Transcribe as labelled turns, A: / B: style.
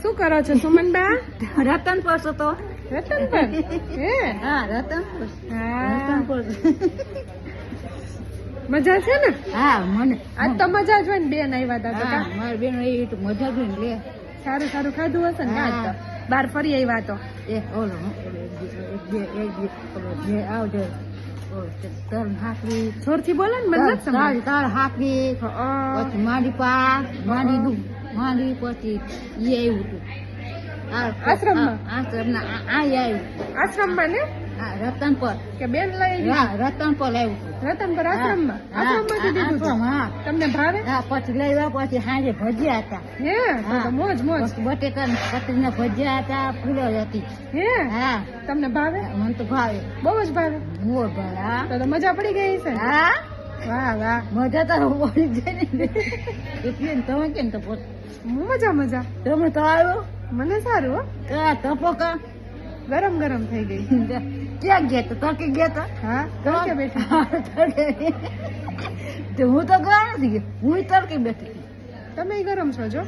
A: શું કરો છો સુમનબા?
B: રતનપુર છો તો
A: રતનપર હે?
B: હા રતનપુર
A: હા
B: રતનપુર
A: મજા છે ને?
B: હા મને
A: આજ તો મજા જ હોય ને, બેન આવ્યા હતા તો
B: હા
A: કા?
B: મારી બેન એ તો મજા જ લે
A: સારું સારું ખાધું હશે ને કાંઈ તો? બહાર ફરી આવ્યા તો
B: એ ઓલો જે આવજો તલ હાકરી
A: જોરથી બોલો ને, મને નથી સંભળાતું.
B: તલ હાકરી
A: હા.
B: પછી માંડી પા માંડી પછી એ આવ્યું હતું
A: આશ્રમમાં?
B: આશ્રમના આ આવ્યું
A: આશ્રમમાં ને
B: હા રતનપર
A: કે બેન લઈ ગઈ?
B: હા રતનપર આવ્યું હતું
A: રતનપર આશ્રમમાં? આશ્રમમાંથી દીધું
B: આશ્રમ,
A: હતું?
B: હા
A: તમને ભાવે?
B: હા પછી લઈ આવ્યા પછી સાંજે ભજીયા હતા
A: હે તો તો મોજ મોજ.
B: પછી બટેકા પતરીના ભજીયા હતા ફૂલો હતી
A: હે
B: હા
A: તમને ભાવે?
B: મને તો ભાવે
A: બહુ જ ભાવે.
B: મોર ભાવે હા
A: તો મજા પડી ગઈ છે ને?
B: હા
A: વાહ વાહ,
B: મજા તો પડી જાય ને એટલે ને તમે કેમ તો પોત
A: મજા મજા.
B: તમે તો આવ્યો
A: મને સારું હો,
B: તપો કા
A: ગરમ ગરમ થઈ ગઈ.
B: ક્યાં ગયા તો તકે ગયા તા
A: હા તડકે બેઠી.
B: તો હું તો ગયા નથી ગઈ હું તડકે બેઠી
A: તમે ગરમ છો જો.